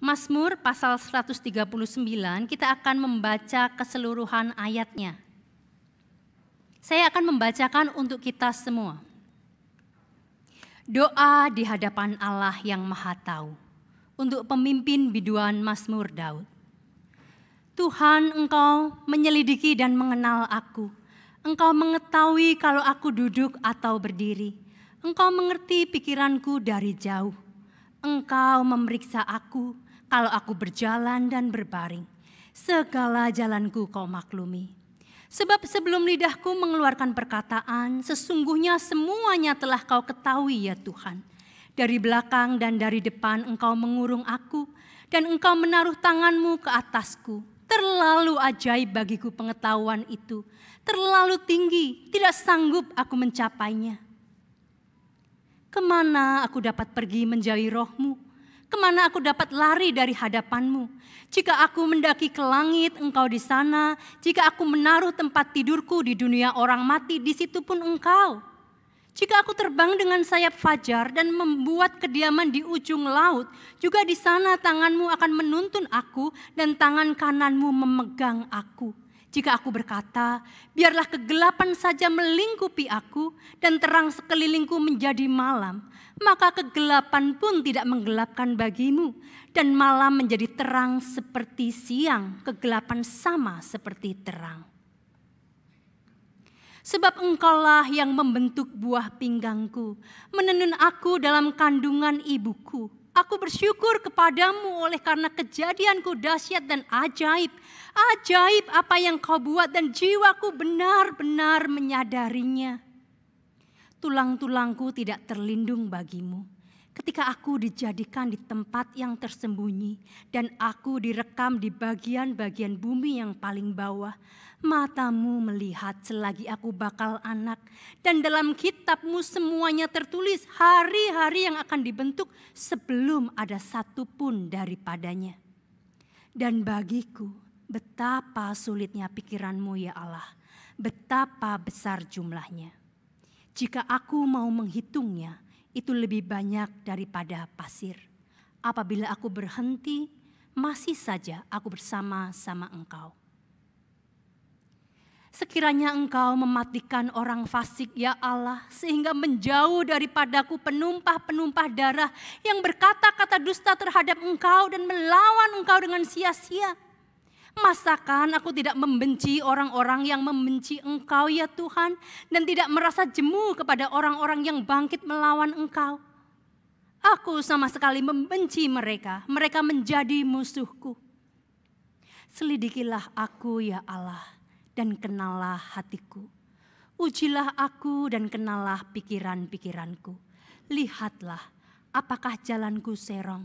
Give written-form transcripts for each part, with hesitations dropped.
Mazmur pasal 139 kita akan membaca keseluruhan ayatnya. Saya akan membacakan untuk kita semua. Doa di hadapan Allah yang Maha Tahu untuk pemimpin biduan Mazmur Daud. Tuhan, Engkau menyelidiki dan mengenal aku. Engkau mengetahui kalau aku duduk atau berdiri. Engkau mengerti pikiranku dari jauh. Engkau memeriksa aku kalau aku berjalan dan berbaring. Segala jalanku Kau maklumi. Sebab sebelum lidahku mengeluarkan perkataan, sesungguhnya semuanya telah Kau ketahui ya Tuhan. Dari belakang dan dari depan Engkau mengurung aku, dan Engkau menaruh tangan-Mu ke atasku. Terlalu ajaib bagiku pengetahuan itu, terlalu tinggi, tidak sanggup aku mencapainya. Kemana aku dapat pergi menjauhi roh-Mu? Kemana aku dapat lari dari hadapan-Mu? Jika aku mendaki ke langit, Engkau di sana. Jika aku menaruh tempat tidurku di dunia orang mati, di situ pun Engkau. Jika aku terbang dengan sayap fajar dan membuat kediaman di ujung laut, juga di sana tangan-Mu akan menuntun aku dan tangan kanan-Mu memegang aku. Jika aku berkata, biarlah kegelapan saja melingkupi aku dan terang sekelilingku menjadi malam, maka kegelapan pun tidak menggelapkan bagimu dan malam menjadi terang seperti siang, kegelapan sama seperti terang. Sebab Engkaulah yang membentuk buah pinggangku, menenun aku dalam kandungan ibuku. Aku bersyukur kepadamu oleh karena kejadianku dahsyat dan ajaib. Ajaib apa yang Kau buat dan jiwaku benar-benar menyadarinya. Tulang-tulangku tidak terlindung bagimu. Ketika aku dijadikan di tempat yang tersembunyi dan aku direkam di bagian-bagian bumi yang paling bawah, matamu melihat selagi aku bakal anak, dan dalam kitab-Mu semuanya tertulis hari-hari yang akan dibentuk sebelum ada satu pun daripadanya. Dan bagiku betapa sulitnya pikiran-Mu ya Allah, betapa besar jumlahnya. Jika aku mau menghitungnya, itu lebih banyak daripada pasir. Apabila aku berhenti, masih saja aku bersama-sama Engkau. Sekiranya Engkau mematikan orang fasik ya Allah, sehingga menjauh daripadaku penumpah-penumpah darah yang berkata-kata dusta terhadap Engkau dan melawan Engkau dengan sia-sia. Masakan aku tidak membenci orang-orang yang membenci Engkau ya Tuhan, dan tidak merasa jemu kepada orang-orang yang bangkit melawan Engkau. Aku sama sekali membenci mereka, mereka menjadi musuhku. Selidikilah aku ya Allah, dan kenallah hatiku. Ujilah aku dan kenallah pikiran-pikiranku. Lihatlah apakah jalanku serong,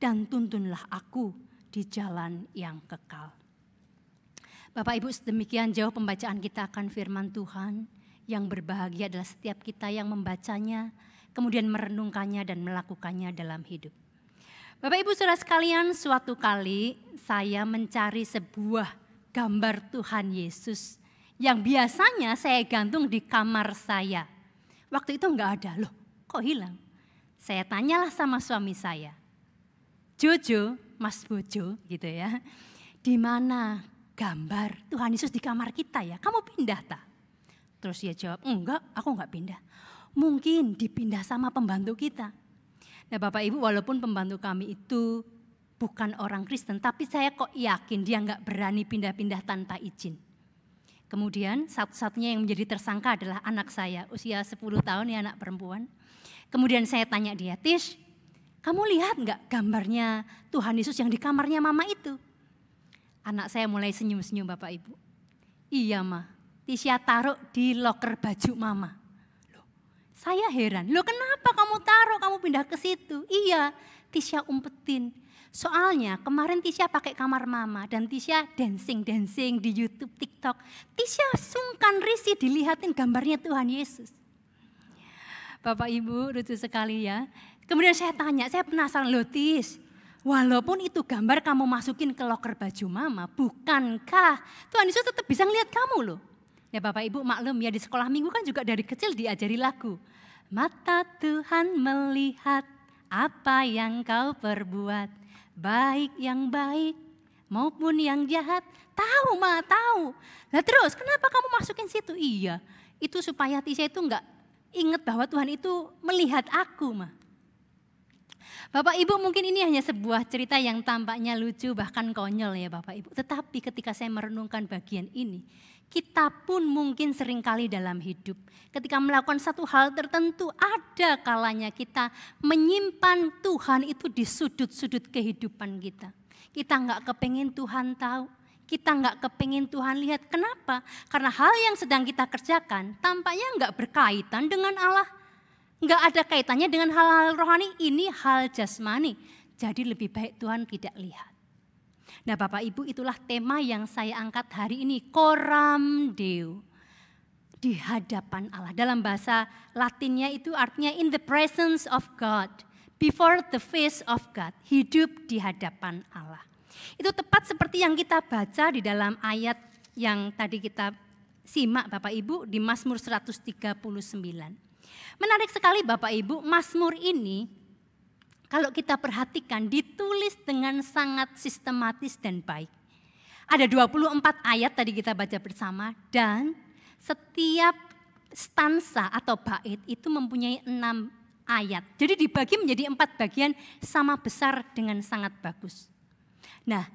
dan tuntunlah aku di jalan yang kekal. Bapak Ibu, sedemikian jauh pembacaan kita akan firman Tuhan. Yang berbahagia adalah setiap kita yang membacanya, kemudian merenungkannya dan melakukannya dalam hidup. Bapak Ibu saudara sekalian, suatu kali saya mencari sebuah gambar Tuhan Yesus yang biasanya saya gantung di kamar saya. Waktu itu enggak ada, loh kok hilang? Saya tanyalah sama suami saya, Jojo, Mas Bojo gitu ya, di mana gambar Tuhan Yesus di kamar kita ya? Kamu pindah tak? Terus dia jawab, enggak, aku enggak pindah. Mungkin dipindah sama pembantu kita. Nah Bapak Ibu, walaupun pembantu kami itu bukan orang Kristen, tapi saya kok yakin dia enggak berani pindah-pindah tanpa izin. Kemudian satu-satunya yang menjadi tersangka adalah anak saya, usia 10 tahun ya, anak perempuan. Kemudian saya tanya dia, Tish, kamu lihat enggak gambarnya Tuhan Yesus yang di kamarnya mama itu? Anak saya mulai senyum-senyum Bapak Ibu. Iya Ma, Tisha taruh di loker baju mama. Loh, saya heran, loh kenapa kamu taruh, kamu pindah ke situ? Iya, Tisha umpetin. Soalnya kemarin Tisha pakai kamar mama dan Tisha dancing di YouTube, TikTok. Tisha sungkan risih dilihatin gambarnya Tuhan Yesus. Bapak Ibu lucu sekali ya. Kemudian saya tanya, saya penasaran, loh Tish, walaupun itu gambar kamu masukin ke loker baju mama, bukankah Tuhan Yesus tetap bisa ngelihat kamu loh? Ya Bapak Ibu maklum ya, di sekolah minggu kan juga dari kecil diajari lagu. Mata Tuhan melihat apa yang kau perbuat, baik yang baik maupun yang jahat. Tahu Ma, tahu. Nah terus kenapa kamu masukin situ? Iya, itu supaya hati saya itu enggak ingat bahwa Tuhan itu melihat aku Ma. Bapak Ibu mungkin ini hanya sebuah cerita yang tampaknya lucu bahkan konyol ya Bapak Ibu. Tetapi ketika saya merenungkan bagian ini, kita pun mungkin seringkali dalam hidup ketika melakukan satu hal tertentu ada kalanya kita menyimpan Tuhan itu di sudut-sudut kehidupan kita. Kita enggak kepengin Tuhan tahu, kita enggak kepengin Tuhan lihat. Kenapa? Karena hal yang sedang kita kerjakan tampaknya enggak berkaitan dengan Allah. Enggak ada kaitannya dengan hal-hal rohani, ini hal jasmani. Jadi lebih baik Tuhan tidak lihat. Nah Bapak Ibu itulah tema yang saya angkat hari ini, coram Deo. Di hadapan Allah. Dalam bahasa Latinnya itu artinya in the presence of God. Before the face of God. Hidup di hadapan Allah. Itu tepat seperti yang kita baca di dalam ayat yang tadi kita simak Bapak Ibu di Mazmur 139. Menarik sekali Bapak Ibu, Mazmur ini kalau kita perhatikan ditulis dengan sangat sistematis dan baik. Ada 24 ayat tadi kita baca bersama dan setiap stansa atau bait itu mempunyai 6 ayat. Jadi dibagi menjadi 4 bagian sama besar dengan sangat bagus. Nah,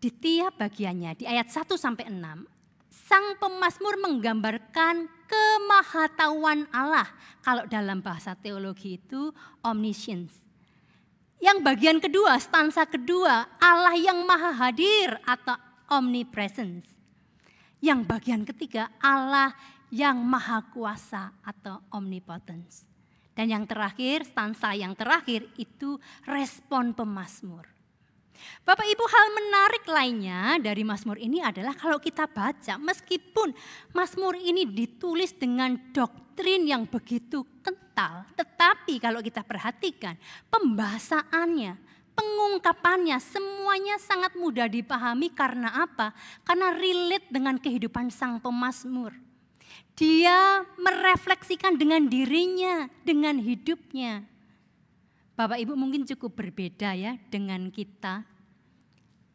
di tiap bagiannya di ayat 1 sampai 6 sang pemazmur menggambarkan kemahatauan Allah. Kalau dalam bahasa teologi itu omniscience. Yang bagian kedua, stansa kedua, Allah yang maha hadir atau omnipresence. Yang bagian ketiga, Allah yang maha kuasa atau omnipotence. Dan yang terakhir, stansa yang terakhir itu respon pemazmur. Bapak Ibu, hal menarik lainnya dari Mazmur ini adalah kalau kita baca, meskipun Mazmur ini ditulis dengan doktrin yang begitu kental, tetapi kalau kita perhatikan pembahasaannya, pengungkapannya semuanya sangat mudah dipahami. Karena apa? Karena relate dengan kehidupan sang pemazmur. Dia merefleksikan dengan dirinya, dengan hidupnya. Bapak Ibu mungkin cukup berbeda ya dengan kita.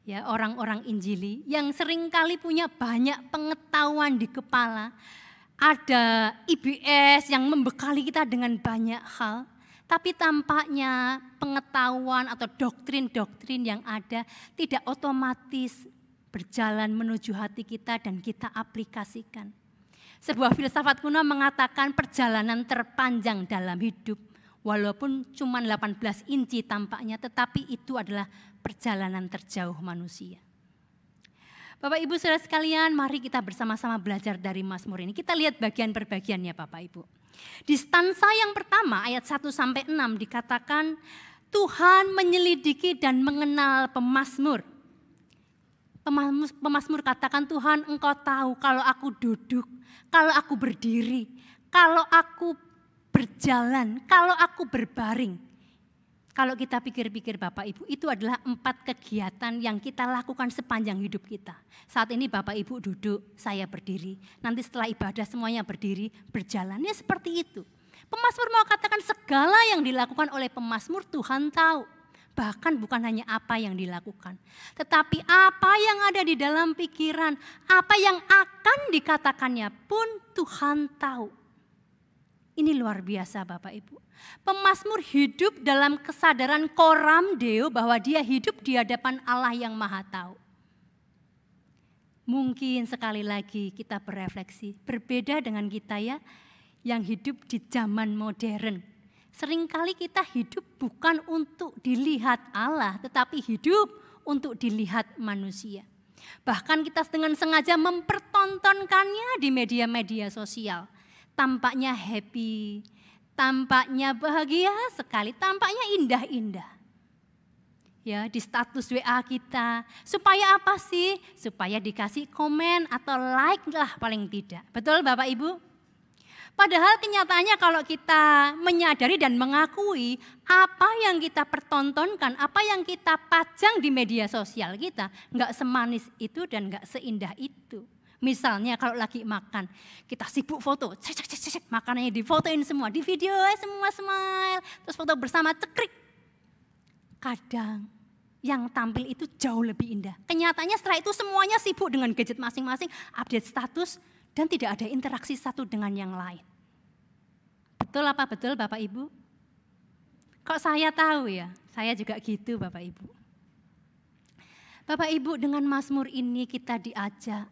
Ya, orang-orang Injili yang seringkali punya banyak pengetahuan di kepala. Ada IBS yang membekali kita dengan banyak hal. Tapi tampaknya pengetahuan atau doktrin-doktrin yang ada tidak otomatis berjalan menuju hati kita dan kita aplikasikan. Sebuah filsafat kuno mengatakan perjalanan terpanjang dalam hidup. Walaupun cuma 18 inci tampaknya, tetapi itu adalah perjalanan terjauh manusia. Bapak Ibu saudara sekalian, mari kita bersama-sama belajar dari Mazmur ini. Kita lihat bagian per bagiannya Bapak Ibu. Di stansa yang pertama ayat 1 sampai 6 dikatakan Tuhan menyelidiki dan mengenal pemazmur. Pemazmur katakan, Tuhan Engkau tahu kalau aku duduk, kalau aku berdiri, kalau aku berjalan, kalau aku berbaring. Kalau kita pikir-pikir Bapak Ibu, itu adalah 4 kegiatan yang kita lakukan sepanjang hidup kita. Saat ini Bapak Ibu duduk, saya berdiri. Nanti setelah ibadah semuanya berdiri, berjalan. Ya seperti itu. Pemazmur mau katakan segala yang dilakukan oleh pemazmur Tuhan tahu. Bahkan bukan hanya apa yang dilakukan. Tetapi apa yang ada di dalam pikiran, apa yang akan dikatakannya pun Tuhan tahu. Ini luar biasa Bapak Ibu. Pemazmur hidup dalam kesadaran coram Deo bahwa dia hidup di hadapan Allah yang maha tahu. Mungkin sekali lagi kita berefleksi, berbeda dengan kita ya yang hidup di zaman modern. Seringkali kita hidup bukan untuk dilihat Allah, tetapi hidup untuk dilihat manusia. Bahkan kita dengan sengaja mempertontonkannya di media-media sosial. Tampaknya happy, tampaknya bahagia sekali, tampaknya indah-indah. Ya, di status WA kita. Supaya apa sih? Supaya dikasih komen atau like lah paling tidak. Betul Bapak Ibu? Padahal kenyataannya kalau kita menyadari dan mengakui apa yang kita pertontonkan, apa yang kita pajang di media sosial kita, enggak semanis itu dan enggak seindah itu. Misalnya kalau lagi makan, kita sibuk foto, cek, makanannya difotoin semua, di video semua smile, terus foto bersama cekrik. Kadang yang tampil itu jauh lebih indah. Kenyataannya setelah itu semuanya sibuk dengan gadget masing-masing, update status, dan tidak ada interaksi satu dengan yang lain. Betul apa betul Bapak Ibu? Kok saya tahu ya, saya juga gitu Bapak Ibu. Bapak Ibu, dengan Mazmur ini kita diajak,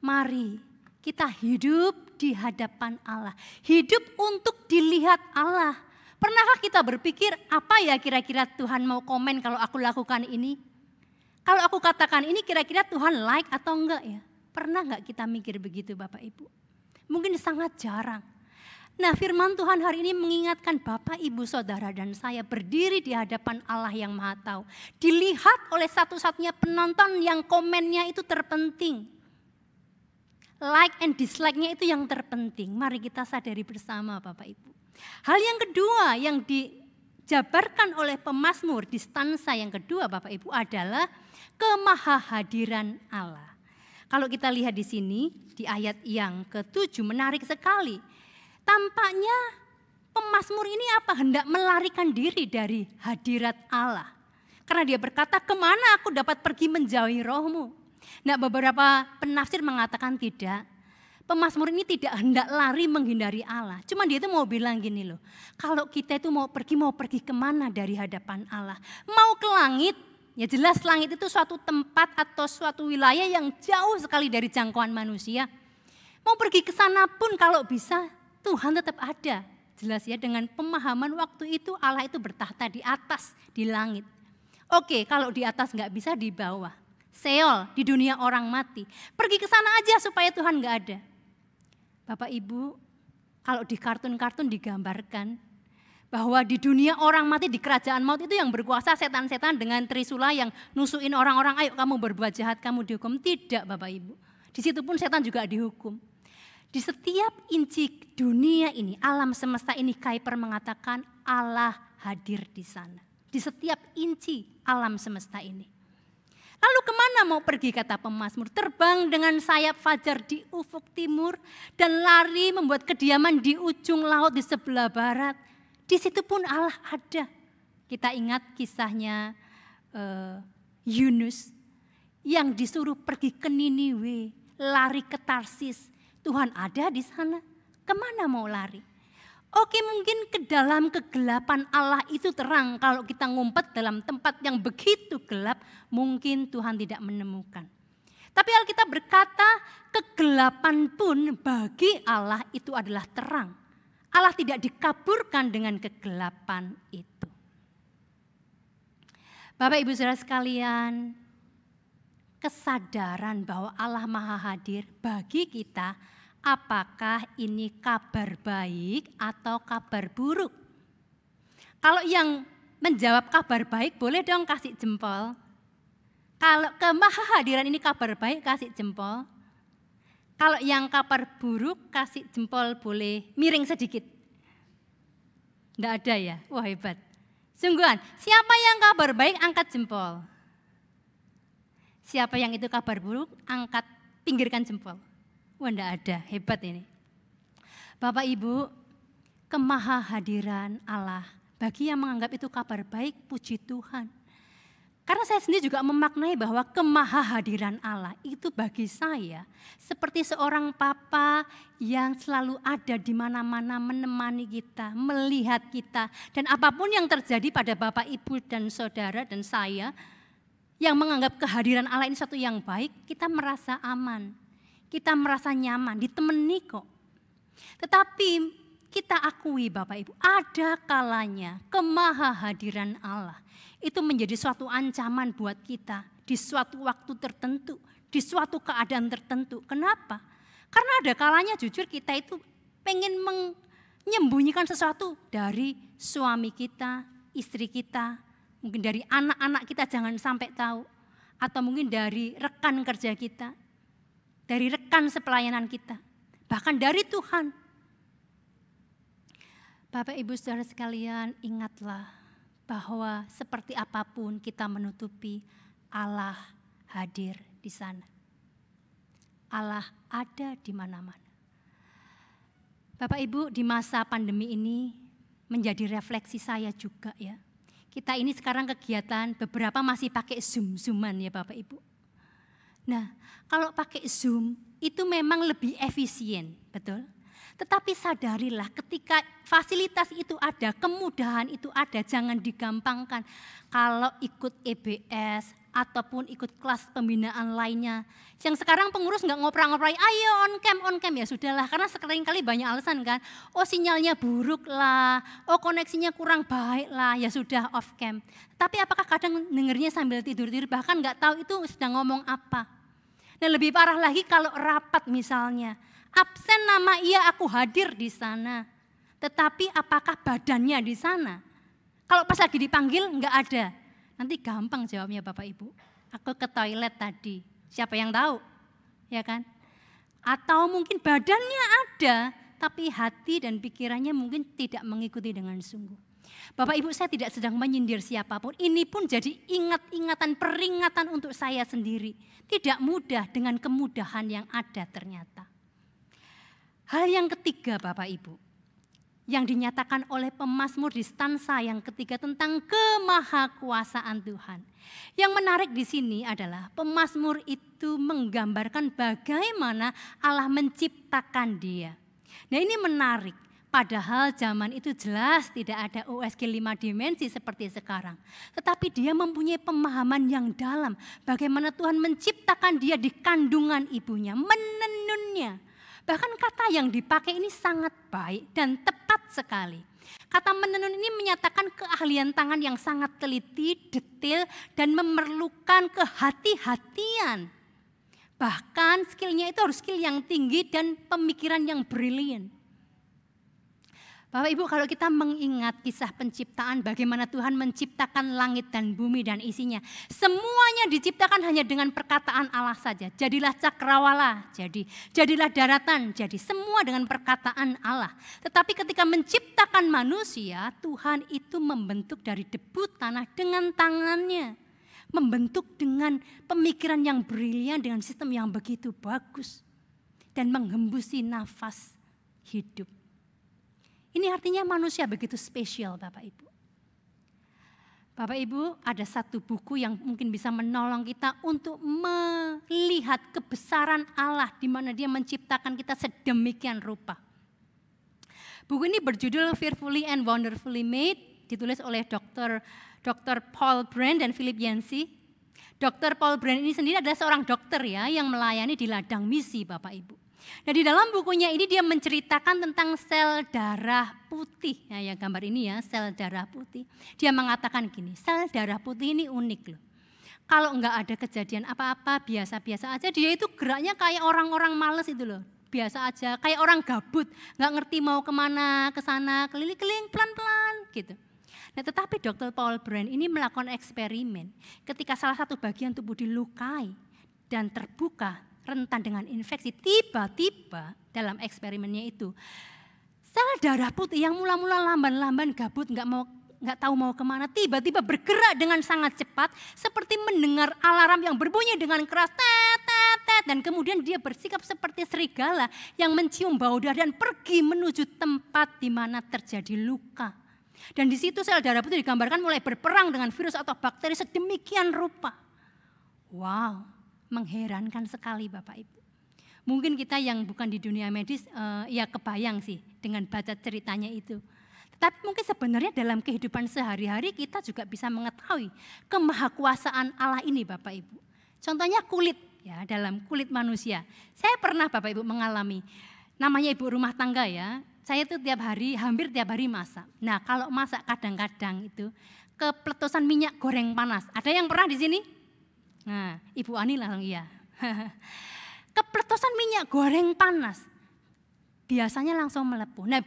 mari kita hidup di hadapan Allah. Hidup untuk dilihat Allah. Pernahkah kita berpikir apa ya kira-kira Tuhan mau komen kalau aku lakukan ini? Kalau aku katakan ini kira-kira Tuhan like atau enggak ya? Pernah enggak kita mikir begitu Bapak Ibu? Mungkin sangat jarang. Nah, firman Tuhan hari ini mengingatkan Bapak, Ibu, Saudara, dan saya berdiri di hadapan Allah yang Maha Tahu. Dilihat oleh satu-satunya penonton yang komennya itu terpenting. Like and dislike-nya itu yang terpenting. Mari kita sadari bersama Bapak Ibu. Hal yang kedua yang dijabarkan oleh pemazmur di stansa yang kedua Bapak Ibu adalah kemahahadiran Allah. Kalau kita lihat di sini di ayat yang ke-7 menarik sekali. Tampaknya pemazmur ini hendak melarikan diri dari hadirat Allah. Karena dia berkata, kemana aku dapat pergi menjauhi rohmu? Nah, beberapa penafsir mengatakan tidak. Pemazmur ini tidak hendak lari menghindari Allah. Cuma dia itu mau bilang gini loh. Kalau kita itu mau pergi kemana dari hadapan Allah? Mau ke langit? Ya jelas langit itu suatu tempat atau suatu wilayah yang jauh sekali dari jangkauan manusia. Mau pergi ke sana pun kalau bisa Tuhan tetap ada. Jelas ya, dengan pemahaman waktu itu Allah itu bertahta di atas, di langit. Oke, kalau di atas nggak bisa, di bawah. Seol, di dunia orang mati. Pergi ke sana aja supaya Tuhan nggak ada. Bapak Ibu, kalau di kartun-kartun digambarkan bahwa di dunia orang mati, di kerajaan maut itu yang berkuasa setan-setan dengan trisula yang nusuin orang-orang, ayo kamu berbuat jahat, kamu dihukum. Tidak Bapak Ibu, di situ pun setan juga dihukum. Di setiap inci dunia ini, alam semesta ini, Kuyper mengatakan Allah hadir di sana. Di setiap inci alam semesta ini. Lalu kemana mau pergi kata pemazmur? Terbang dengan sayap fajar di ufuk timur dan lari membuat kediaman di ujung laut di sebelah barat. Di situ pun Allah ada. Kita ingat kisahnya Yunus yang disuruh pergi ke Niniwe, lari ke Tarsis. Tuhan ada di sana, kemana mau lari? Oke, mungkin ke dalam kegelapan Allah itu terang. Kalau kita ngumpet dalam tempat yang begitu gelap, mungkin Tuhan tidak menemukan. Tapi Alkitab berkata, kegelapan pun bagi Allah itu adalah terang. Allah tidak dikaburkan dengan kegelapan itu. Bapak Ibu Saudara sekalian, kesadaran bahwa Allah Maha Hadir bagi kita, apakah ini kabar baik atau kabar buruk? Kalau yang menjawab kabar baik boleh dong kasih jempol. Kalau kemahahadiran ini kabar baik kasih jempol. Kalau yang kabar buruk kasih jempol boleh miring sedikit. Tidak ada ya? Wah hebat. Sungguhan, siapa yang kabar baik angkat jempol. Siapa yang itu kabar buruk angkat pinggirkan jempol. Wah enggak ada, hebat ini. Bapak Ibu, kemahahadiran Allah bagi yang menganggap itu kabar baik, puji Tuhan. Karena saya sendiri juga memaknai bahwa kemahahadiran Allah itu bagi saya seperti seorang papa yang selalu ada di mana-mana menemani kita, melihat kita. Dan apapun yang terjadi pada Bapak, Ibu, dan Saudara dan saya yang menganggap kehadiran Allah ini satu yang baik, kita merasa aman. Kita merasa nyaman, ditemani kok. Tetapi kita akui Bapak Ibu, ada kalanya kemahahadiran Allah itu menjadi suatu ancaman buat kita di suatu waktu tertentu, di suatu keadaan tertentu. Kenapa? Karena ada kalanya jujur kita itu pengen menyembunyikan sesuatu dari suami kita, istri kita, mungkin dari anak-anak kita jangan sampai tahu. Atau mungkin dari rekan kerja kita. Dari rekan sepelayanan kita, bahkan dari Tuhan. Bapak Ibu Saudara sekalian, ingatlah bahwa seperti apapun kita menutupi, Allah hadir di sana. Allah ada di mana-mana. Bapak Ibu, di masa pandemi ini menjadi refleksi saya juga ya. Kita ini sekarang kegiatan beberapa masih pakai Zoom-Zooman ya Bapak Ibu. Nah, kalau pakai Zoom itu memang lebih efisien, betul? Tetapi sadarilah ketika fasilitas itu ada, kemudahan itu ada, jangan digampangkan. Kalau ikut EBS ataupun ikut kelas pembinaan lainnya, yang sekarang pengurus nggak ngoprek-ngoprek, ayo on cam ya sudahlah, karena seringkali banyak alasan kan, oh sinyalnya buruk lah, oh koneksinya kurang baik lah, ya sudah off cam. Tapi apakah kadang dengernya sambil tidur-tidur, bahkan nggak tahu itu sedang ngomong apa. Nah lebih parah lagi kalau rapat misalnya, absen nama iya aku hadir di sana, tetapi apakah badannya di sana? Kalau pas lagi dipanggil nggak ada, nanti gampang jawabnya Bapak Ibu. Aku ke toilet tadi, siapa yang tahu? Ya kan? Atau mungkin badannya ada, tapi hati dan pikirannya mungkin tidak mengikuti dengan sungguh. Bapak Ibu, saya tidak sedang menyindir siapapun, ini pun jadi ingat-ingatan, peringatan untuk saya sendiri. Tidak mudah dengan kemudahan yang ada ternyata. Hal yang ketiga Bapak Ibu, yang dinyatakan oleh pemazmur di stansa yang ketiga tentang kemahakuasaan Tuhan. Yang menarik di sini adalah pemazmur itu menggambarkan bagaimana Allah menciptakan dia. Nah ini menarik, padahal zaman itu jelas tidak ada USG 5 dimensi seperti sekarang. Tetapi dia mempunyai pemahaman yang dalam bagaimana Tuhan menciptakan dia di kandungan ibunya, menenunnya. Bahkan kata yang dipakai ini sangat baik dan tepat sekali. Kata menenun ini menyatakan keahlian tangan yang sangat teliti, detail, dan memerlukan kehati-hatian. Bahkan skillnya itu harus skill yang tinggi dan pemikiran yang brilian. Bapak Ibu, kalau kita mengingat kisah penciptaan, bagaimana Tuhan menciptakan langit dan bumi dan isinya. Semuanya diciptakan hanya dengan perkataan Allah saja. Jadilah cakrawala, jadilah daratan, jadi semua dengan perkataan Allah. Tetapi ketika menciptakan manusia, Tuhan itu membentuk dari debu tanah dengan tangannya. Membentuk dengan pemikiran yang brilian, dengan sistem yang begitu bagus. Dan menghembusi nafas hidup. Ini artinya manusia begitu spesial Bapak Ibu. Bapak Ibu, ada satu buku yang mungkin bisa menolong kita untuk melihat kebesaran Allah di mana Dia menciptakan kita sedemikian rupa. Buku ini berjudul Fearfully and Wonderfully Made, ditulis oleh Dr. Paul Brand dan Philip Yancey. Dr. Paul Brand ini sendiri adalah seorang dokter ya yang melayani di ladang misi Bapak Ibu. Nah di dalam bukunya ini dia menceritakan tentang sel darah putih. Nah ya gambar ini ya, sel darah putih. Dia mengatakan gini, sel darah putih ini unik loh. Kalau enggak ada kejadian apa-apa, biasa-biasa aja, dia itu geraknya kayak orang-orang males itu loh. Biasa aja, kayak orang gabut, enggak ngerti mau kemana, kesana, keliling-keliling pelan-pelan gitu. Nah tetapi Dr. Paul Brand ini melakukan eksperimen. Ketika salah satu bagian tubuh dilukai dan terbuka, rentan dengan infeksi, tiba-tiba dalam eksperimennya itu sel darah putih yang mula-mula lamban-lamban gabut nggak tahu mau kemana, tiba-tiba bergerak dengan sangat cepat seperti mendengar alarm yang berbunyi dengan keras tet, tet, tet, dan kemudian dia bersikap seperti serigala yang mencium bau darah dan pergi menuju tempat di mana terjadi luka. Dan di situ sel darah putih digambarkan mulai berperang dengan virus atau bakteri sedemikian rupa. Wow. Mengherankan sekali Bapak Ibu. Mungkin kita yang bukan di dunia medis ya kebayang sih dengan baca ceritanya itu. Tetapi mungkin sebenarnya dalam kehidupan sehari-hari kita juga bisa mengetahui kemahakuasaan Allah ini Bapak Ibu. Contohnya kulit ya, dalam kulit manusia. Saya pernah Bapak Ibu mengalami, namanya ibu rumah tangga ya. Saya itu hampir tiap hari masak. Nah kalau masak kadang-kadang itu kepletosan minyak goreng panas. Ada yang pernah di sini? Nah, Ibu Ani langsung iya. Kepletosan minyak goreng panas, biasanya langsung melepuh. Nah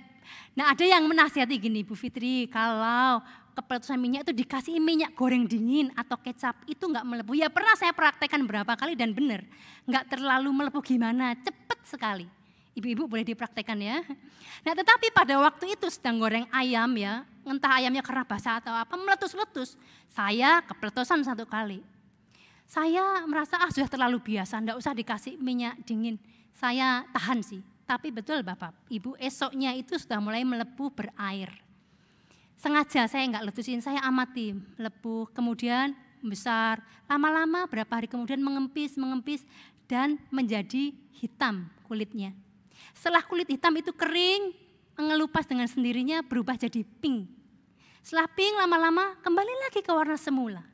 ada yang menasihati gini, Bu Fitri, kalau kepletosan minyak itu dikasih minyak goreng dingin atau kecap, itu enggak melepuh. Ya pernah saya praktekkan berapa kali dan benar, enggak terlalu melepuh gimana, cepet sekali. Ibu-ibu boleh dipraktekkan ya. Nah tetapi pada waktu itu sedang goreng ayam ya, entah ayamnya karena basah atau apa, meletus-letus. Saya kepletosan 1 kali. Saya merasa sudah terlalu biasa, enggak usah dikasih minyak dingin. Saya tahan sih, tapi betul Bapak Ibu, esoknya itu sudah mulai melepuh berair. Sengaja saya enggak letusin, saya amati melepuh, kemudian besar, lama-lama berapa hari kemudian mengempis dan menjadi hitam kulitnya. Setelah kulit hitam itu kering, mengelupas dengan sendirinya berubah jadi pink. Setelah pink lama-lama kembali lagi ke warna semula.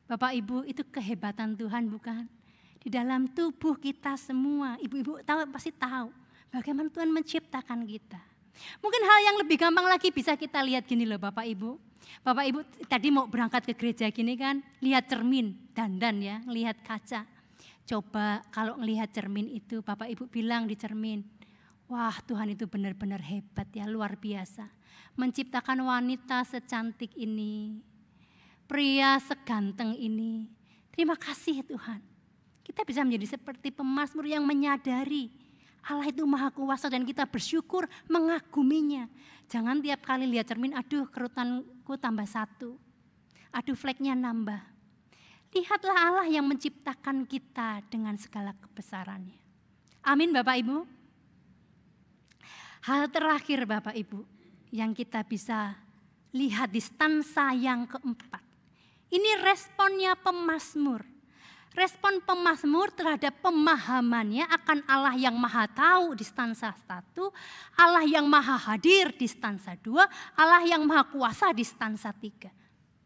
Bapak Ibu, itu kehebatan Tuhan bukan? Di dalam tubuh kita semua, ibu-ibu tahu, pasti tahu bagaimana Tuhan menciptakan kita. Mungkin hal yang lebih gampang lagi bisa kita lihat gini loh Bapak Ibu. Bapak Ibu tadi mau berangkat ke gereja gini kan, lihat cermin, dandan ya, lihat kaca. Coba kalau ngelihat cermin itu Bapak Ibu bilang di cermin, wah Tuhan itu benar-benar hebat ya, luar biasa. Menciptakan wanita secantik ini, pria seganteng ini. Terima kasih Tuhan. Kita bisa menjadi seperti pemazmur yang menyadari Allah itu maha kuasa dan kita bersyukur mengaguminya. Jangan tiap kali lihat cermin, aduh kerutanku tambah 1. Aduh fleknya nambah. Lihatlah Allah yang menciptakan kita dengan segala kebesarannya. Amin Bapak Ibu. Hal terakhir Bapak Ibu yang kita bisa lihat di stansa yang keempat. Ini responnya pemazmur. Respon pemazmur terhadap pemahamannya akan Allah yang maha tahu di stansa 1, Allah yang maha hadir di stansa 2, Allah yang maha kuasa di stansa 3.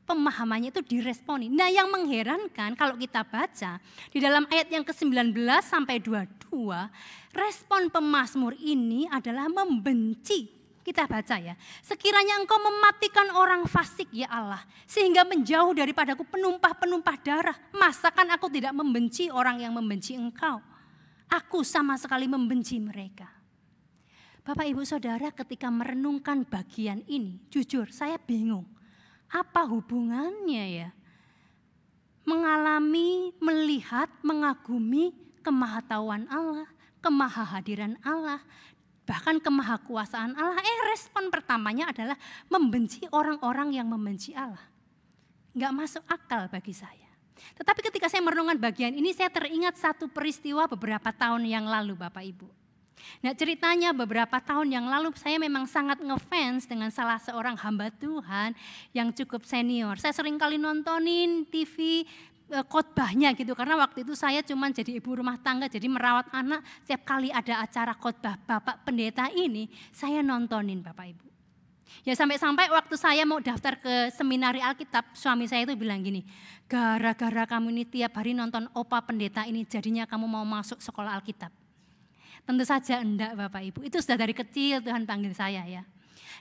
Pemahamannya itu diresponi. Nah yang mengherankan kalau kita baca di dalam ayat yang ke-19 sampai 22, respon pemazmur ini adalah membenci. Kita baca ya, sekiranya engkau mematikan orang fasik ya Allah, sehingga menjauh daripadaku penumpah-penumpah darah, masakan aku tidak membenci orang yang membenci engkau? Aku sama sekali membenci mereka. Bapak Ibu Saudara, ketika merenungkan bagian ini, jujur saya bingung. Apa hubungannya ya? Mengalami, melihat, mengagumi kemahatauan Allah, kemahahadiran Allah, bahkan kemahakuasaan Allah. Respon pertamanya adalah membenci orang-orang yang membenci Allah. Enggak masuk akal bagi saya. Tetapi ketika saya merenungkan bagian ini, saya teringat satu peristiwa beberapa tahun yang lalu Bapak Ibu. Nah ceritanya beberapa tahun yang lalu saya memang sangat ngefans dengan salah seorang hamba Tuhan yang cukup senior. Saya sering kali nontonin TV khotbahnya gitu, karena waktu itu saya cuma jadi ibu rumah tangga, jadi merawat anak. Setiap kali ada acara khotbah Bapak Pendeta ini, saya nontonin Bapak Ibu. Ya sampai-sampai waktu saya mau daftar ke seminari Alkitab, suami saya itu bilang gini, gara-gara kamu ini tiap hari nonton Opa Pendeta ini, jadinya kamu mau masuk sekolah Alkitab. Tentu saja enggak Bapak Ibu, itu sudah dari kecil Tuhan panggil saya ya.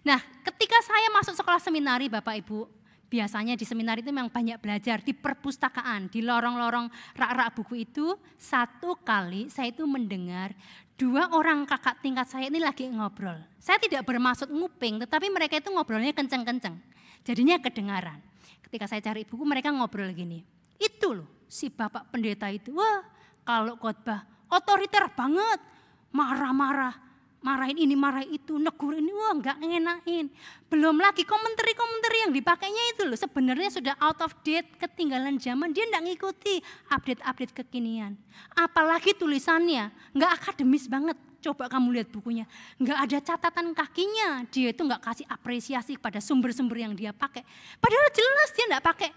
Nah ketika saya masuk sekolah seminari Bapak Ibu, biasanya di seminari itu memang banyak belajar di perpustakaan, di lorong-lorong rak-rak buku itu. Satu kali saya itu mendengar 2 orang kakak tingkat saya ini lagi ngobrol. Saya tidak bermaksud nguping, tetapi mereka itu ngobrolnya kenceng-kenceng. Jadinya kedengaran. Ketika saya cari buku mereka ngobrol gini, itu loh si Bapak Pendeta itu, wah kalau khotbah otoriter banget, marah-marah. Marahin ini, marahin itu, negur ini, wah enggak ngenain. Belum lagi komentari-komentari yang dipakainya itu loh sebenarnya sudah out of date, ketinggalan zaman. Dia enggak ngikuti update-update kekinian. Apalagi tulisannya enggak akademis banget. Coba kamu lihat bukunya, enggak ada catatan kakinya. Dia itu enggak kasih apresiasi pada sumber-sumber yang dia pakai. Padahal jelas dia enggak pakai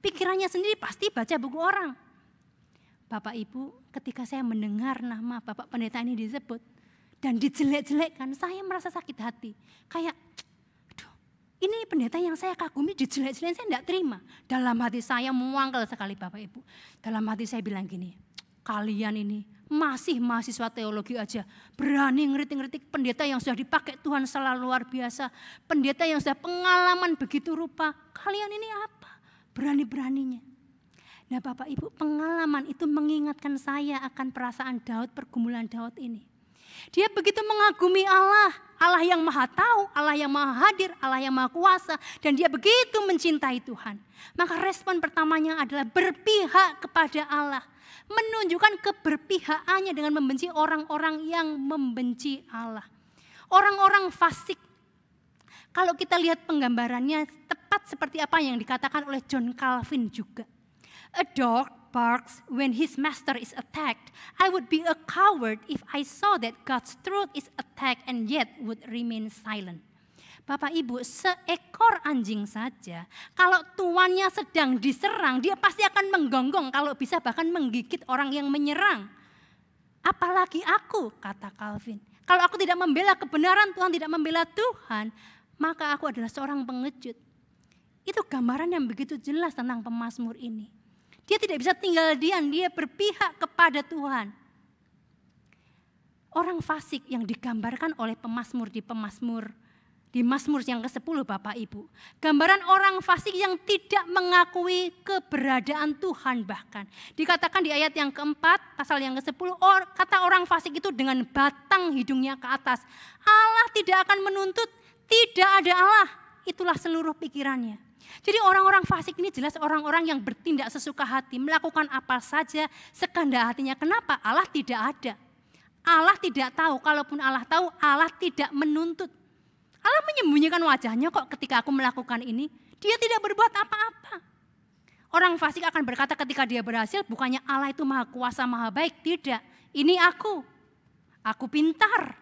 pikirannya sendiri, pasti baca buku orang. Bapak Ibu, ketika saya mendengar nama Bapak Pendeta ini disebut dan dijelek-jelekkan, saya merasa sakit hati. Kayak, aduh, ini pendeta yang saya kagumi dijelek-jelekin, saya enggak terima. Dalam hati saya muangkel sekali Bapak Ibu. Dalam hati saya bilang gini, kalian ini masih mahasiswa teologi aja, berani ngeritik-ngeritik pendeta yang sudah dipakai Tuhan selalu luar biasa. Pendeta yang sudah pengalaman begitu rupa, kalian ini apa? Berani-beraninya. Nah Bapak Ibu, pengalaman itu mengingatkan saya akan perasaan Daud, pergumulan Daud ini. Dia begitu mengagumi Allah, Allah yang maha tahu, Allah yang maha hadir, Allah yang maha kuasa. Dan dia begitu mencintai Tuhan. Maka respon pertamanya adalah berpihak kepada Allah. Menunjukkan keberpihakannya dengan membenci orang-orang yang membenci Allah. Orang-orang fasik. Kalau kita lihat penggambarannya tepat seperti apa yang dikatakan oleh John Calvin juga. A dog barks when his master is attacked. I would be a coward if I saw that God's truth is attacked and yet would remain silent. Bapak Ibu, seekor anjing saja, kalau tuannya sedang diserang, dia pasti akan menggonggong, kalau bisa bahkan menggigit orang yang menyerang. Apalagi aku, kata Calvin. Kalau aku tidak membela kebenaran, Tuhan tidak membela Tuhan, maka aku adalah seorang pengecut. Itu gambaran yang begitu jelas tentang pemazmur ini. Dia tidak bisa tinggal diam, dia berpihak kepada Tuhan. Orang fasik yang digambarkan oleh pemazmur di Mazmur yang ke-10 Bapak Ibu. Gambaran orang fasik yang tidak mengakui keberadaan Tuhan bahkan. Dikatakan di ayat yang keempat, pasal yang ke-10, kata orang fasik itu dengan batang hidungnya ke atas. Allah tidak akan menuntut, tidak ada Allah. Itulah seluruh pikirannya. Jadi orang-orang fasik ini jelas orang-orang yang bertindak sesuka hati, melakukan apa saja sekehendak hatinya. Kenapa? Allah tidak ada. Allah tidak tahu, kalaupun Allah tahu, Allah tidak menuntut. Allah menyembunyikan wajahnya kok ketika aku melakukan ini. Dia tidak berbuat apa-apa. Orang fasik akan berkata ketika dia berhasil, bukannya Allah itu maha kuasa, maha baik. Tidak, ini aku pintar,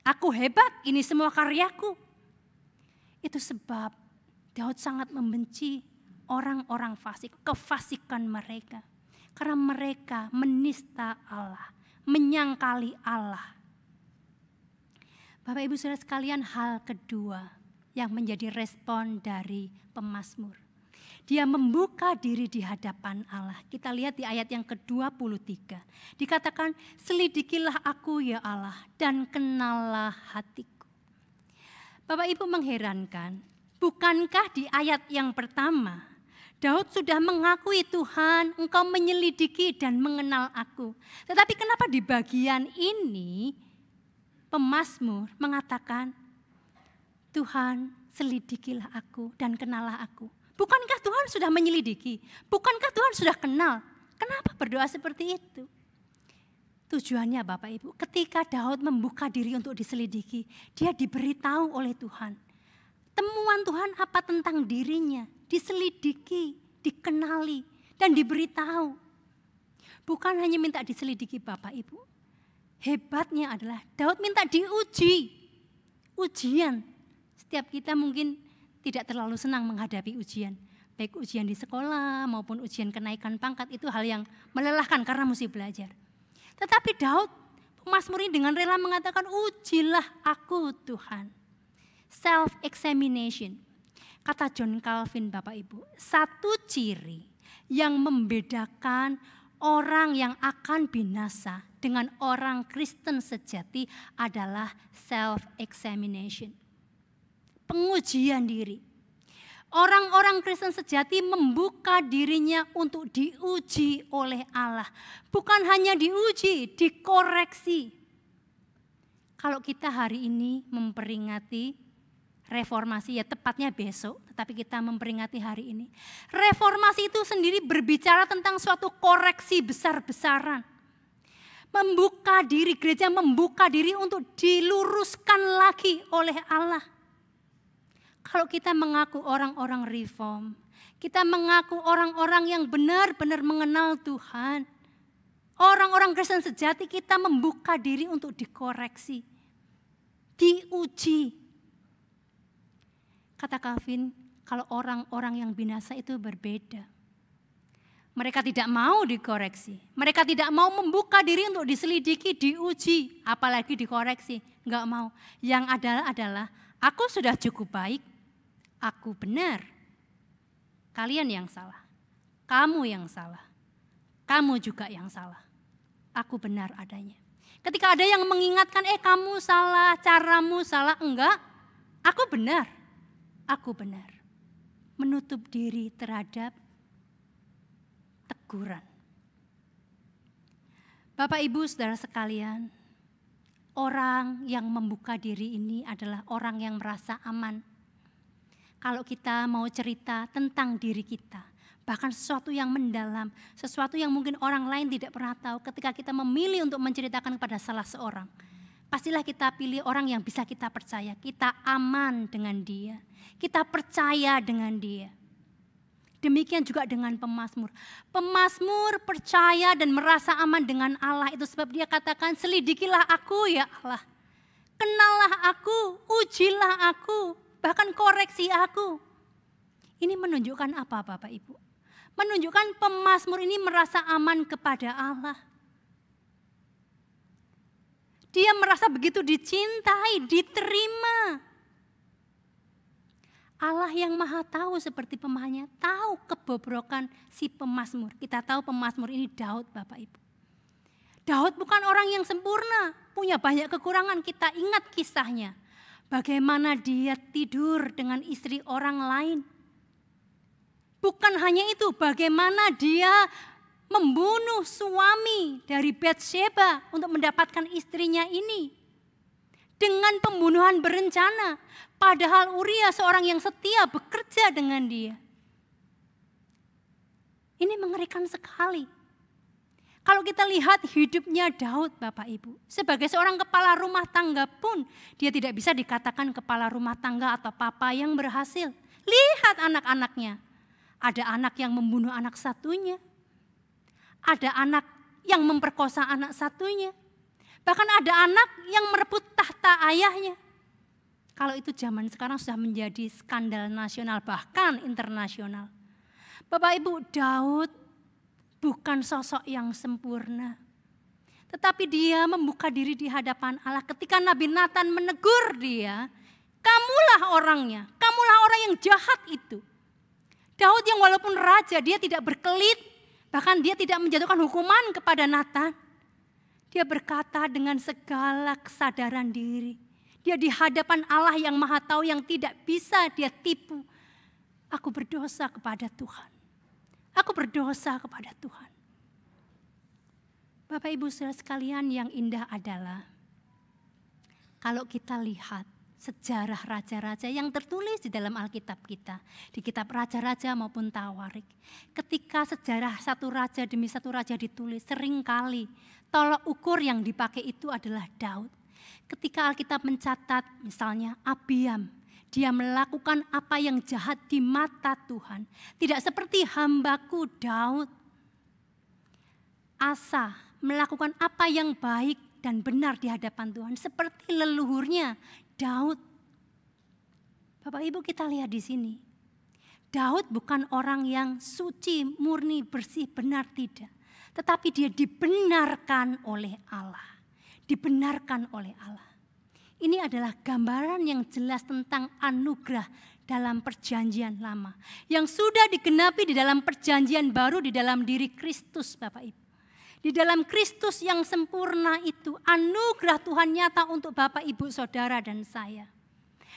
aku hebat, ini semua karyaku. Itu sebab Daud sangat membenci orang-orang fasik, kefasikan mereka. Karena mereka menista Allah, menyangkali Allah. Bapak Ibu Saudara sekalian, hal kedua yang menjadi respon dari pemazmur. Dia membuka diri di hadapan Allah. Kita lihat di ayat yang ke-23. Dikatakan, selidikilah aku ya Allah dan kenallah hatiku. Bapak Ibu mengherankan, bukankah di ayat yang pertama, Daud sudah mengakui Tuhan, engkau menyelidiki dan mengenal aku. Tetapi kenapa di bagian ini, pemazmur mengatakan, Tuhan selidikilah aku dan kenallah aku. Bukankah Tuhan sudah menyelidiki? Bukankah Tuhan sudah kenal? Kenapa berdoa seperti itu? Tujuannya Bapak Ibu, ketika Daud membuka diri untuk diselidiki, dia diberitahu oleh Tuhan. Temuan Tuhan apa tentang dirinya, diselidiki, dikenali, dan diberitahu. Bukan hanya minta diselidiki Bapak Ibu. Hebatnya adalah Daud minta diuji, ujian. Setiap kita mungkin tidak terlalu senang menghadapi ujian. Baik ujian di sekolah maupun ujian kenaikan pangkat, itu hal yang melelahkan karena mesti belajar. Tetapi Daud, pemazmur ini dengan rela mengatakan, ujilah aku Tuhan. Self-examination. Kata John Calvin Bapak Ibu, satu ciri yang membedakan orang yang akan binasa dengan orang Kristen sejati adalah self-examination. Pengujian diri. Orang-orang Kristen sejati membuka dirinya untuk diuji oleh Allah. Bukan hanya diuji, dikoreksi. Kalau kita hari ini memperingati reformasi, ya tepatnya besok, tetapi kita memperingati hari ini. Reformasi itu sendiri berbicara tentang suatu koreksi besar-besaran. Membuka diri, gereja membuka diri untuk diluruskan lagi oleh Allah. Kalau kita mengaku orang-orang reform, kita mengaku orang-orang yang benar-benar mengenal Tuhan, orang-orang Kristen sejati, kita membuka diri untuk dikoreksi, diuji. Kata Calvin, kalau orang-orang yang binasa itu berbeda. Mereka tidak mau dikoreksi. Mereka tidak mau membuka diri untuk diselidiki, diuji, apalagi dikoreksi. Enggak mau. Yang adalah aku sudah cukup baik, aku benar. Kalian yang salah, kamu yang salah, kamu juga yang salah. Aku benar adanya. Ketika ada yang mengingatkan, kamu salah, caramu salah, enggak, aku benar. Aku benar. Menutup diri terhadap teguran. Bapak Ibu Saudara sekalian, orang yang membuka diri ini adalah orang yang merasa aman. Kalau kita mau cerita tentang diri kita, bahkan sesuatu yang mendalam, sesuatu yang mungkin orang lain tidak pernah tahu, ketika kita memilih untuk menceritakan kepada salah seorang, pastilah kita pilih orang yang bisa kita percaya. Kita aman dengan dia. Kita percaya dengan dia. Demikian juga dengan pemazmur. Pemazmur percaya dan merasa aman dengan Allah. Itu sebab dia katakan, selidikilah aku ya Allah. Kenallah aku, ujilah aku, bahkan koreksi aku. Ini menunjukkan apa Bapak Ibu? Menunjukkan pemazmur ini merasa aman kepada Allah. Dia merasa begitu dicintai, diterima. Allah yang maha tahu seperti pemahamannya, tahu kebobrokan si pemazmur. Kita tahu pemazmur ini Daud Bapak Ibu. Daud bukan orang yang sempurna, punya banyak kekurangan. Kita ingat kisahnya. Bagaimana dia tidur dengan istri orang lain. Bukan hanya itu, bagaimana dia membunuh suami dari Batsheba untuk mendapatkan istrinya ini. Dengan pembunuhan berencana. Padahal Uria seorang yang setia bekerja dengan dia. Ini mengerikan sekali. Kalau kita lihat hidupnya Daud Bapak Ibu. Sebagai seorang kepala rumah tangga pun dia tidak bisa dikatakan kepala rumah tangga atau papa yang berhasil. Lihat anak-anaknya. Ada anak yang membunuh anak satunya. Ada anak yang memperkosa anak satunya. Bahkan ada anak yang merebut tahta ayahnya. Kalau itu zaman sekarang sudah menjadi skandal nasional bahkan internasional. Bapak Ibu, Daud bukan sosok yang sempurna. Tetapi dia membuka diri di hadapan Allah ketika Nabi Nathan menegur dia. Kamulah orangnya, kamulah orang yang jahat itu. Daud yang walaupun raja dia tidak berkelit. Bahkan dia tidak menjatuhkan hukuman kepada Nathan. Dia berkata dengan segala kesadaran diri. Dia di hadapan Allah yang maha tahu yang tidak bisa dia tipu. Aku berdosa kepada Tuhan. Aku berdosa kepada Tuhan. Bapak Ibu saudara sekalian, yang indah adalah kalau kita lihat sejarah raja-raja yang tertulis di dalam Alkitab kita. Di kitab raja-raja maupun Tawarik. Ketika sejarah satu raja demi satu raja ditulis, seringkali tolok ukur yang dipakai itu adalah Daud. Ketika Alkitab mencatat misalnya Abiam, dia melakukan apa yang jahat di mata Tuhan. Tidak seperti hambaku Daud. Asa melakukan apa yang baik dan benar di hadapan Tuhan. Seperti leluhurnya Daud. Bapak Ibu kita lihat di sini. Daud bukan orang yang suci, murni, bersih, benar, tidak. Tetapi dia dibenarkan oleh Allah. Dibenarkan oleh Allah. Ini adalah gambaran yang jelas tentang anugerah dalam perjanjian lama. Yang sudah digenapi di dalam perjanjian baru di dalam diri Kristus Bapak Ibu. Di dalam Kristus yang sempurna itu anugerah Tuhan nyata untuk Bapak Ibu Saudara dan saya.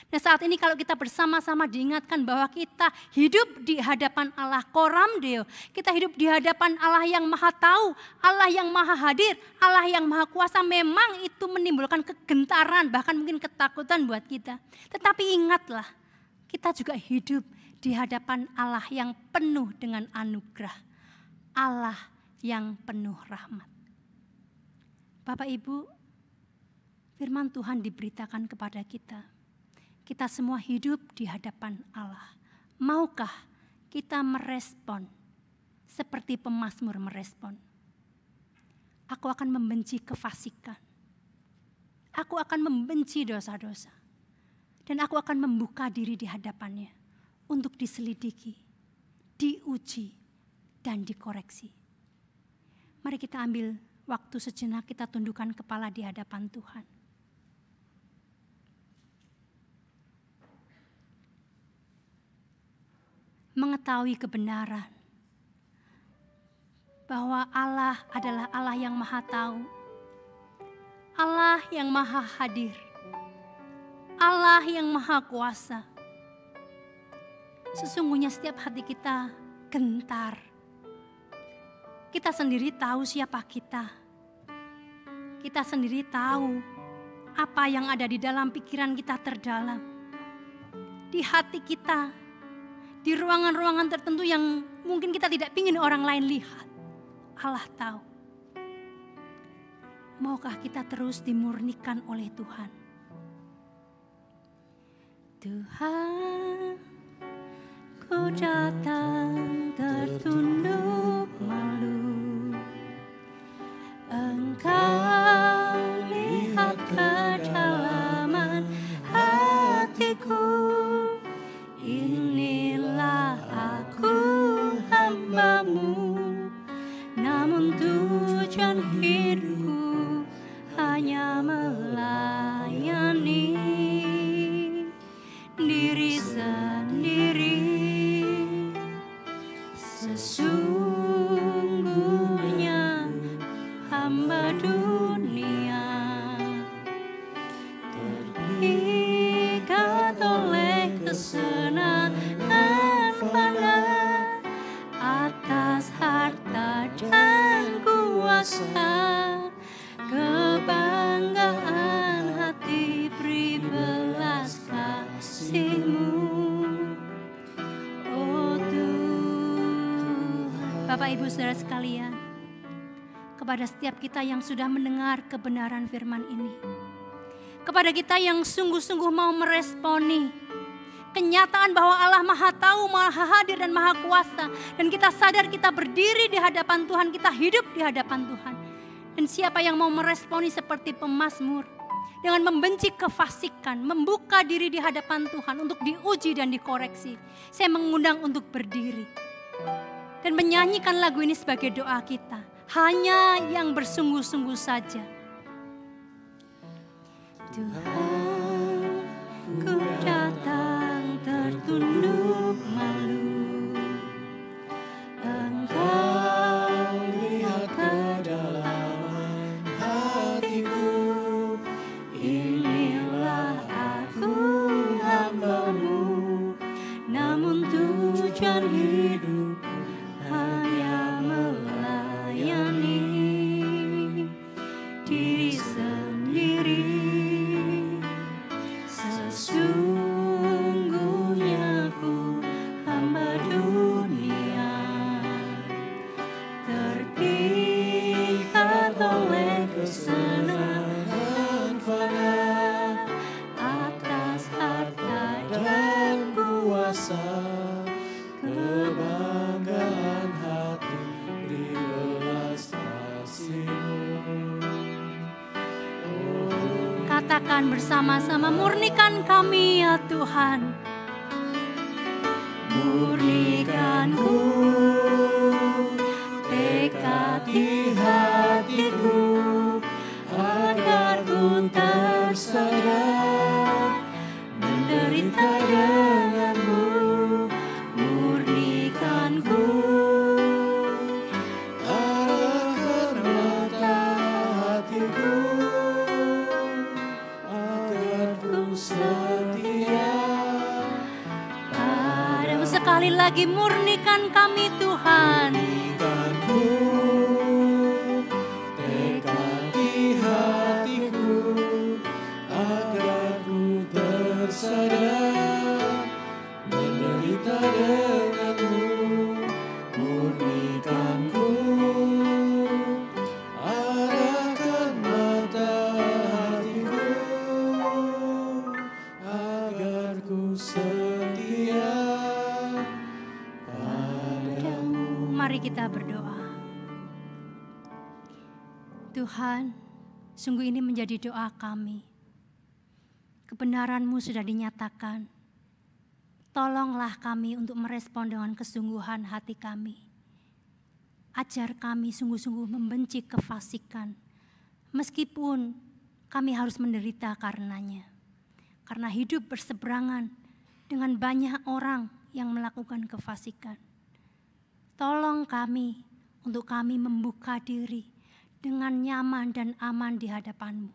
Nah saat ini kalau kita bersama-sama diingatkan bahwa kita hidup di hadapan Allah Koram Deo. Kita hidup di hadapan Allah yang maha tahu, Allah yang maha hadir, Allah yang maha kuasa. Memang itu menimbulkan kegentaran bahkan mungkin ketakutan buat kita. Tetapi ingatlah kita juga hidup di hadapan Allah yang penuh dengan anugerah. Allah yang penuh rahmat. Bapak Ibu, firman Tuhan diberitakan kepada kita. Kita semua hidup di hadapan Allah. Maukah kita merespon seperti pemazmur merespon? Aku akan membenci kefasikan. Aku akan membenci dosa-dosa. Dan aku akan membuka diri di hadapannya untuk diselidiki, diuji, dan dikoreksi. Mari kita ambil waktu sejenak, kita tundukkan kepala di hadapan Tuhan. Mengetahui kebenaran bahwa Allah adalah Allah yang maha tahu, Allah yang maha hadir, Allah yang maha kuasa. Sesungguhnya setiap hati kita gentar. Kita sendiri tahu siapa kita. Kita sendiri tahu apa yang ada di dalam pikiran kita terdalam. Di hati kita, di ruangan-ruangan tertentu yang mungkin kita tidak ingin orang lain lihat. Allah tahu. Maukah kita terus dimurnikan oleh Tuhan? Tuhan, ku datang tertunduk malu. Engkau lihat kedalaman hatiku. Inilah aku hamba-Mu, namun tujuan hidupku hanya melayani diri sendiri. Sesungguhnya hamba dunia, terikat oleh kesenangan fana atas harta dan kuasa. Kebanggaan hati beri belas kasih-Mu, oh Tuhan. Bapak Ibu Saudara sekalian, kepada setiap kita yang sudah mendengar kebenaran firman ini, kepada kita yang sungguh-sungguh mau meresponi kenyataan bahwa Allah Maha Tahu, Maha Hadir dan Maha Kuasa, dan kita sadar kita berdiri di hadapan Tuhan, kita hidup di hadapan Tuhan. Dan siapa yang mau meresponi seperti pemazmur dengan membenci kefasikan, membuka diri di hadapan Tuhan untuk diuji dan dikoreksi, saya mengundang untuk berdiri dan menyanyikan lagu ini sebagai doa kita. Hanya yang bersungguh-sungguh saja. Tuhan, ku datang tertunduk malu. Engkau lihat kedalaman hatiku. Inilah aku hamba-Mu, namun tujuan hidup hanya melayani diri sendiri. Sesungguhnya ku hamba dunia, terikat oleh kesenangan fana atas harta dan kuasa. Kebanggaan hati beri belas kasih-Mu. Katakan bersama-sama, murnikan kami ya Tuhan. Murnikanku, dekati hatiku, agar ku tersadar menderita denganmu. Murnikanku, arahkan mata hatiku, agar ku setia padamu. Sekali lagi, murnikan kami Tuhan. Murnikanku, dekati hatiku, agar ku tersadar menderita denganmu. Murnikanku, arahkan mata hatiku, agar ku setia padamu. Mari kita berdoa. Tuhan, sungguh ini menjadi doa kami. Kebenaran-Mu sudah dinyatakan. Tolonglah kami untuk merespon dengan kesungguhan hati kami. Ajar kami sungguh-sungguh membenci kefasikan, meskipun kami harus menderita karenanya. Karena hidup berseberangan dengan banyak orang yang melakukan kefasikan. Tolong kami untuk kami membuka diri dengan nyaman dan aman di hadapan-Mu.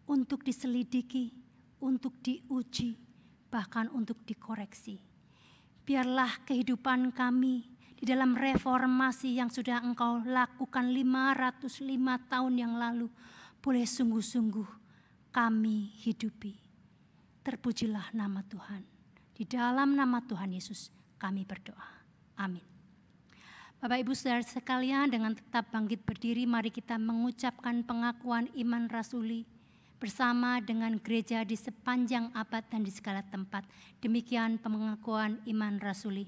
Untuk diselidiki, untuk diuji, bahkan untuk dikoreksi. Biarlah kehidupan kami di dalam reformasi yang sudah Engkau lakukan 505 tahun yang lalu boleh sungguh-sungguh kami hidupi. Terpujilah nama Tuhan. Di dalam nama Tuhan Yesus kami berdoa. Amin. Bapak Ibu Saudara sekalian, dengan tetap bangkit berdiri, mari kita mengucapkan pengakuan iman rasuli bersama dengan gereja di sepanjang abad dan di segala tempat. Demikian pengakuan iman rasuli.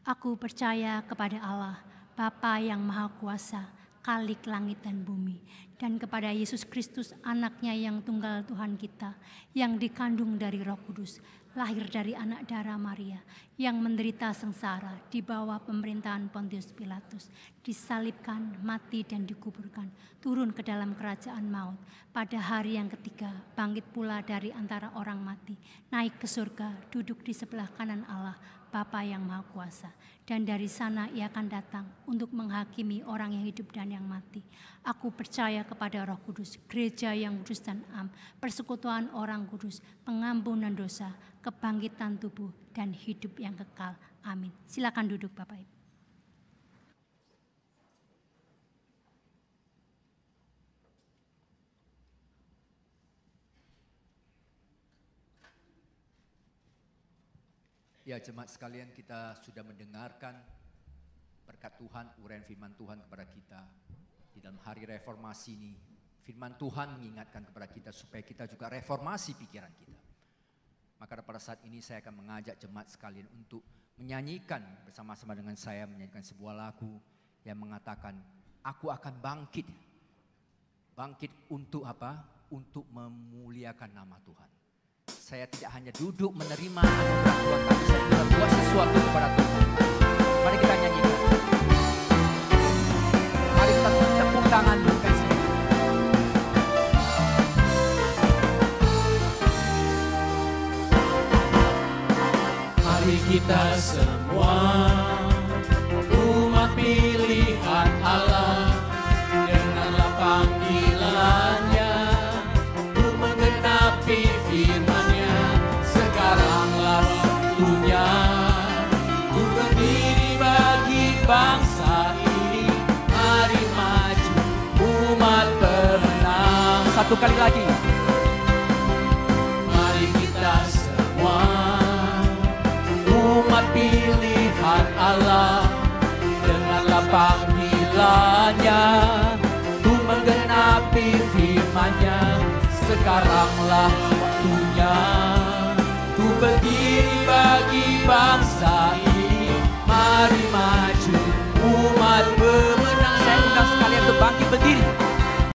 Aku percaya kepada Allah, Bapa yang Maha Kuasa, Khalik langit dan bumi, dan kepada Yesus Kristus anaknya yang tunggal Tuhan kita, yang dikandung dari Roh Kudus, lahir dari anak darah Maria, yang menderita sengsara di bawah pemerintahan Pontius Pilatus, disalibkan, mati dan dikuburkan, turun ke dalam kerajaan maut, pada hari yang ketiga bangkit pula dari antara orang mati, naik ke surga, duduk di sebelah kanan Allah, Bapa yang Maha Kuasa, dan dari sana ia akan datang untuk menghakimi orang yang hidup dan yang mati. Aku percaya kepada Roh Kudus, gereja yang kudus dan am, persekutuan orang kudus, pengampunan dosa, kebangkitan tubuh, dan hidup yang kekal. Amin. Silakan duduk Bapak Ibu. Ya, jemaat sekalian, kita sudah mendengarkan berkat Tuhan, uraian firman Tuhan kepada kita. Di dalam hari reformasi ini, firman Tuhan mengingatkan kepada kita supaya kita juga reformasi pikiran kita. Maka pada saat ini saya akan mengajak jemaat sekalian untuk menyanyikan bersama-sama dengan saya, menyanyikan sebuah lagu yang mengatakan, aku akan bangkit. Bangkit untuk apa? Untuk memuliakan nama Tuhan. Saya tidak hanya duduk menerima anugerah Tuhan, tapi saya juga buat sesuatu kepada Tuhan. Mari kita nyanyikan. Mari kita tepuk tangan bukan saya. Mari kita semua umat pilihan Allah, dengarlah panggilannya untuk menggenapi firman-Nya. Sekaranglah waktunya untuk berdiri bagi bangsa ini. Mari maju umat pemenang. Satu kali lagi. Mari kita semua umat pilihan Allah, dengarlah panggilannya untuk menggenapi firman-Nya. Sekaranglah